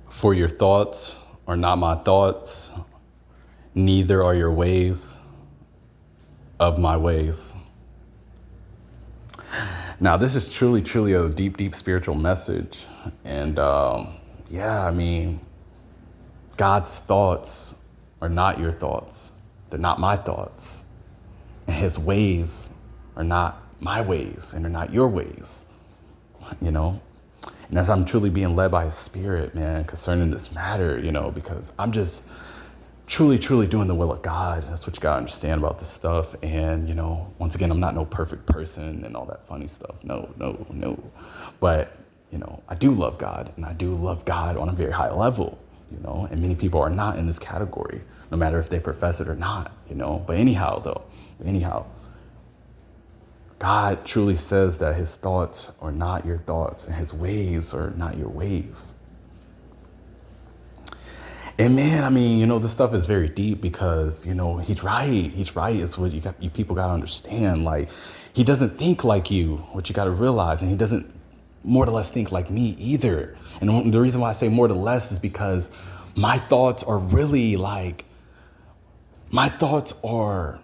For your thoughts are not my thoughts, neither are your ways of my ways. Now, this is truly, truly a deep, deep spiritual message. And yeah, I mean, God's thoughts are not your thoughts. They're not my thoughts. And his ways are not my ways and they're not your ways, you know? And as I'm truly being led by his spirit, man, concerning this matter, because I'm just truly, truly doing the will of God. That's what you got to understand about this stuff. And, once again, I'm not no perfect person and all that funny stuff. No, no, no. But, I do love God and I do love God on a very high level, and many people are not in this category, no matter if they profess it or not, But anyhow, God truly says that his thoughts are not your thoughts and his ways are not your ways. And man, I mean, this stuff is very deep because, he's right. He's right. It's what you people got to understand. Like, he doesn't think like you, what you got to realize. And he doesn't more or less think like me either. And the reason why I say more or less is because my thoughts are really my thoughts are,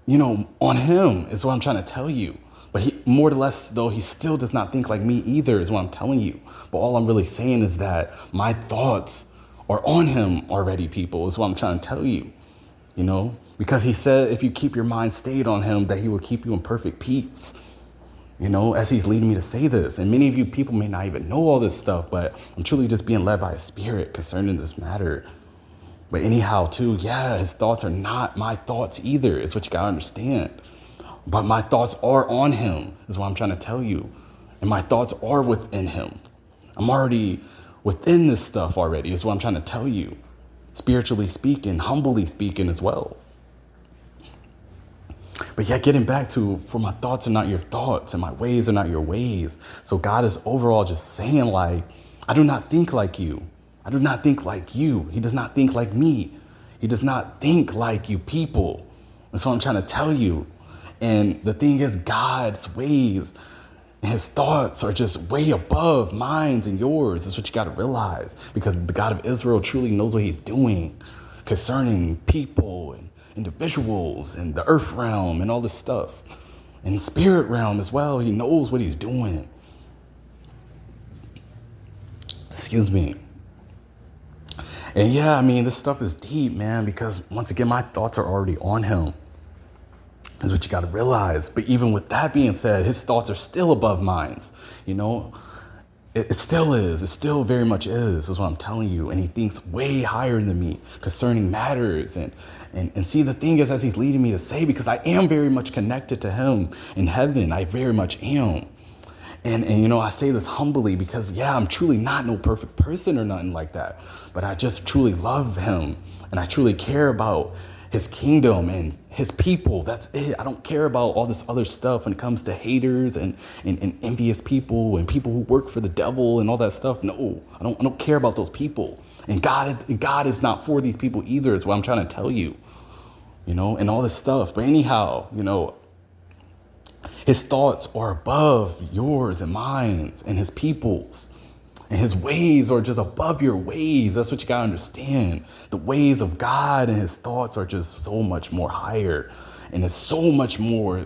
on him is what I'm trying to tell you. But he, more or less, though, he still does not think like me either, is what I'm telling you. But all I'm really saying is that my thoughts are on him already, people, is what I'm trying to tell you, because he said if you keep your mind stayed on him, that he will keep you in perfect peace, as he's leading me to say this. And many of you people may not even know all this stuff, but I'm truly just being led by his spirit concerning this matter. But anyhow, too, yeah, his thoughts are not my thoughts either. It's what you got to understand. But my thoughts are on him, is what I'm trying to tell you. And my thoughts are within him. I'm already within this stuff already, is what I'm trying to tell you. Spiritually speaking, humbly speaking as well. But yet getting back to, for my thoughts are not your thoughts and my ways are not your ways. So God is overall just saying I do not think like you. I do not think like you. He does not think like me. He does not think like you people. That's what I'm trying to tell you. And the thing is, God's ways and his thoughts are just way above mine and yours. That's what you got to realize, because the God of Israel truly knows what he's doing concerning people and individuals and the earth realm and all this stuff, and spirit realm as well. He knows what he's doing. Excuse me. And yeah, I mean, this stuff is deep, man, because once again, my thoughts are already on him, is what you got to realize. But even with that being said, his thoughts are still above mine. It still is. It still very much is what I'm telling you. And he thinks way higher than me concerning matters. And see, the thing is, as he's leading me to say, because I am very much connected to him in heaven, I very much am. And I say this humbly because, yeah, I'm truly not no perfect person or nothing like that. But I just truly love him. And I truly care about his kingdom and his people. That's it. I don't care about all this other stuff when it comes to haters and envious people and people who work for the devil and all that stuff. No, I don't care about those people. And God is not for these people either, is what I'm trying to tell you, and all this stuff. But anyhow, his thoughts are above yours and mine and his people's. And his ways are just above your ways. That's what you got to understand. The ways of God and his thoughts are just so much more higher. And it's so much more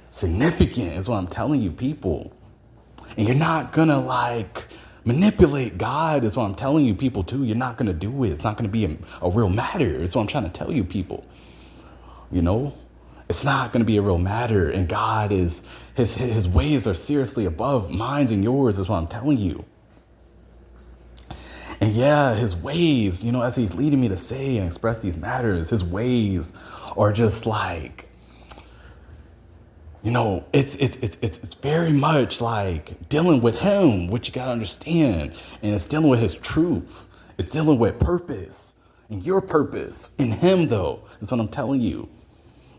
significant, is what I'm telling you, people. And you're not going to manipulate God, is what I'm telling you, people, too. You're not going to do it. It's not going to be a real matter, is what I'm trying to tell you, people. It's not going to be a real matter. And God is, his ways are seriously above mine and yours, is what I'm telling you. And yeah, his ways, as he's leading me to say and express these matters, his ways are just it's very much like dealing with him, which you got to understand. And it's dealing with his truth. It's dealing with purpose and your purpose in him, though. That's what I'm telling you.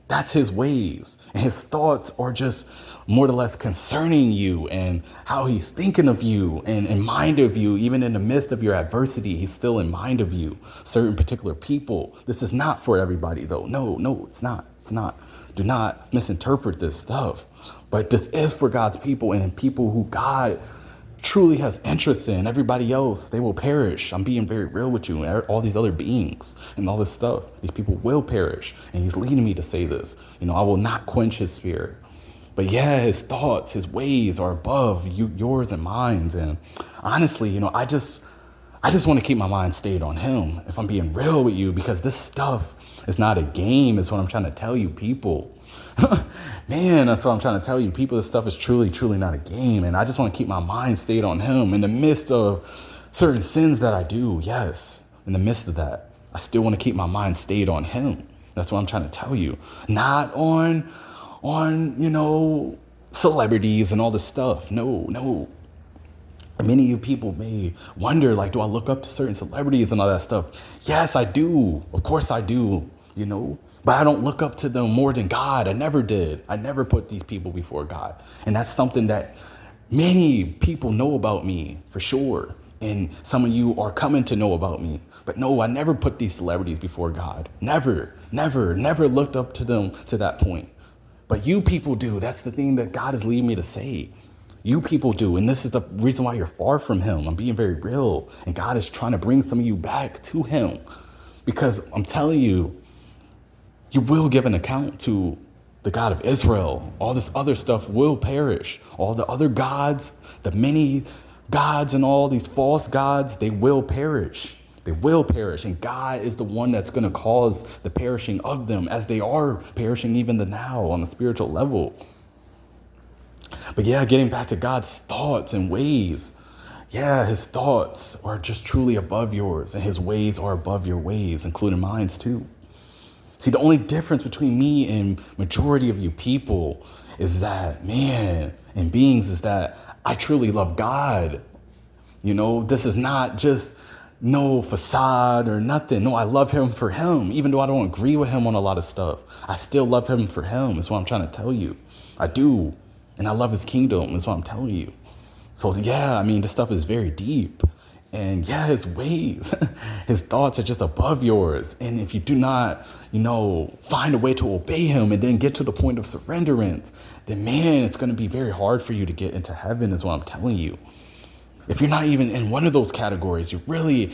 That's his ways. And his thoughts are just more or less concerning you and how he's thinking of you and in mind of you. Even in the midst of your adversity, he's still in mind of you. Certain particular people. This is not for everybody, though. No, it's not. It's not. Do not misinterpret this stuff. But this is for God's people and people who God truly has interest in. Everybody else, they will perish. I'm being very real with you. And all these other beings and all this stuff, these people will perish. And he's leading me to say this. I will not quench his spirit. But yeah, his thoughts, his ways are above yours and mine. And honestly, I just want to keep my mind stayed on him, if I'm being real with you, because this stuff is not a game. Is what I'm trying to tell you, people. Man, that's what I'm trying to tell you, people. This stuff is truly, truly not a game. And I just want to keep my mind stayed on him in the midst of certain sins that I do. Yes, in the midst of that, I still want to keep my mind stayed on him. That's what I'm trying to tell you. Not on celebrities and all this stuff. No. Many of you people may wonder, like, do I look up to certain celebrities and all that stuff? Yes, I do. Of course I do, But I don't look up to them more than God. I never did. I never put these people before God. And that's something that many people know about me, for sure. And some of you are coming to know about me. But no, I never put these celebrities before God. Never looked up to them to that point. But you people do. That's the thing that God is leading me to say. You people do. And this is the reason why you're far from him. I'm being very real. And God is trying to bring some of you back to him. Because I'm telling you, you will give an account to the God of Israel. All this other stuff will perish. All the other gods, the many gods and all these false gods, they will perish. They will perish. And God is the one that's going to cause the perishing of them, as they are perishing even now on the spiritual level. But yeah, getting back to God's thoughts and ways. Yeah, his thoughts are just truly above yours, and his ways are above your ways, including mine too. See, the only difference between me and majority of you people is that, and beings, is that I truly love God. This is not just no facade or nothing. No, I love him for him. Even though I don't agree with him on a lot of stuff, I still love him for him. Is what I'm trying to tell you. I do. And I love his kingdom, is what I'm telling you. So yeah, this stuff is very deep. And yeah, his ways, his thoughts are just above yours. And if you do not, find a way to obey him and then get to the point of surrenderance, then it's going to be very hard for you to get into heaven, is what I'm telling you. If you're not even in one of those categories, it's really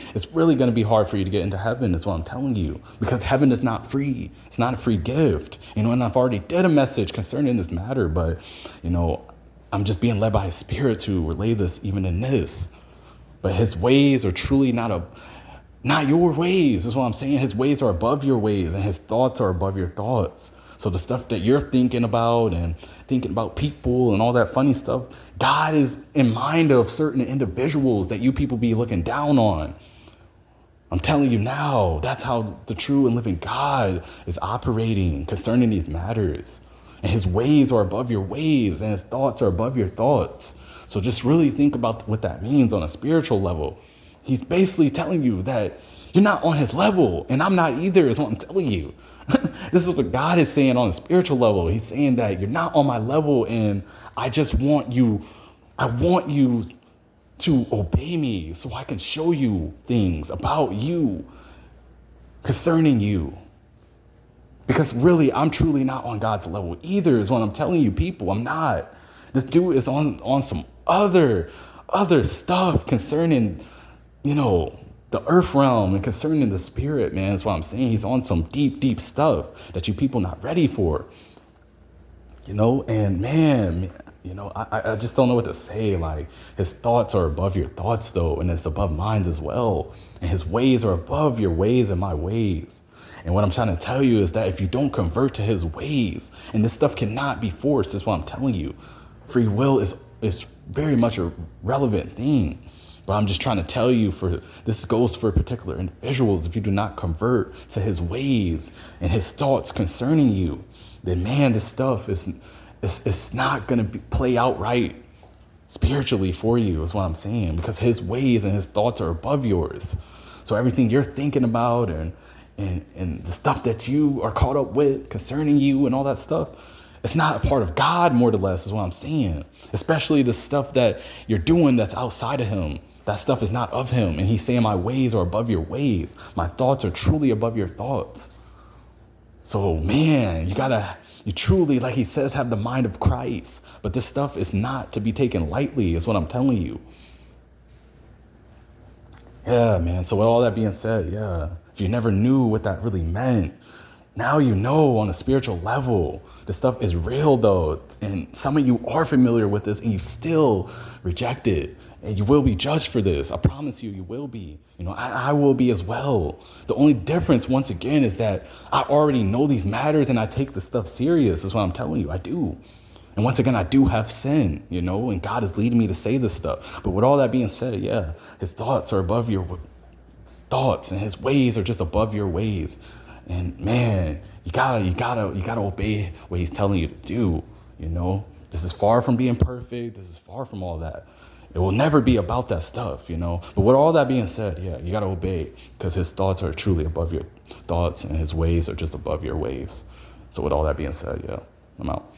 going to be hard for you to get into heaven, is what I'm telling you. Because heaven is not free. It's not a free gift. And I've already did a message concerning this matter, but, I'm just being led by his spirit to relay this even in this. But his ways are truly not your ways, is what I'm saying. His ways are above your ways, and his thoughts are above your thoughts. So the stuff that you're thinking about and thinking about people and all that funny stuff, God is in mind of certain individuals that you people be looking down on. I'm telling you now, that's how the true and living God is operating concerning these matters. And his ways are above your ways, and his thoughts are above your thoughts. So just really think about what that means on a spiritual level. He's basically telling you that you're not on his level, and I'm not either, is what I'm telling you. This is what God is saying on a spiritual level. He's saying that you're not on my level, and I want you to obey me so I can show you things about you, concerning you. Because really, I'm truly not on God's level either, is what I'm telling you, people. I'm not. This dude is on some other stuff concerning, the earth realm, and concerning the spirit, man. That's what I'm saying. He's on some deep stuff that you people not ready for. And I just don't know what to say. Like, his thoughts are above your thoughts, though, and it's above mine as well. And his ways are above your ways and my ways. And what I'm trying to tell you is that if you don't convert to his ways, and this stuff cannot be forced, is what I'm telling you. Free will is very much a relevant thing. But I'm just trying to tell you, this goes for particular individuals. If you do not convert to his ways and his thoughts concerning you, then this stuff is not going to play out right spiritually for you, is what I'm saying. Because his ways and his thoughts are above yours. So everything you're thinking about and the stuff that you are caught up with concerning you and all that stuff, it's not a part of God, more or less, is what I'm saying. Especially the stuff that you're doing that's outside of him. That stuff is not of him. And he's saying my ways are above your ways. My thoughts are truly above your thoughts. So, man, you truly, like he says, have the mind of Christ. But this stuff is not to be taken lightly, is what I'm telling you. Yeah, man. So with all that being said, yeah, if you never knew what that really meant, now you know on a spiritual level. This stuff is real though. And some of you are familiar with this and you still reject it. And you will be judged for this. I promise you, you will be. You know, I will be as well. The only difference, once again, is that I already know these matters and I take this stuff serious, is what I'm telling you. I do. And once again, I do have sin, you know, and God is leading me to say this stuff. But with all that being said, yeah, his thoughts are above your thoughts and his ways are just above your ways. And man, you gotta obey what he's telling you to do, you know. This is far from being perfect. This is far from all that. It will never be about that stuff, you know. But with all that being said, yeah, you gotta obey because his thoughts are truly above your thoughts and his ways are just above your ways. So with all that being said, yeah, I'm out.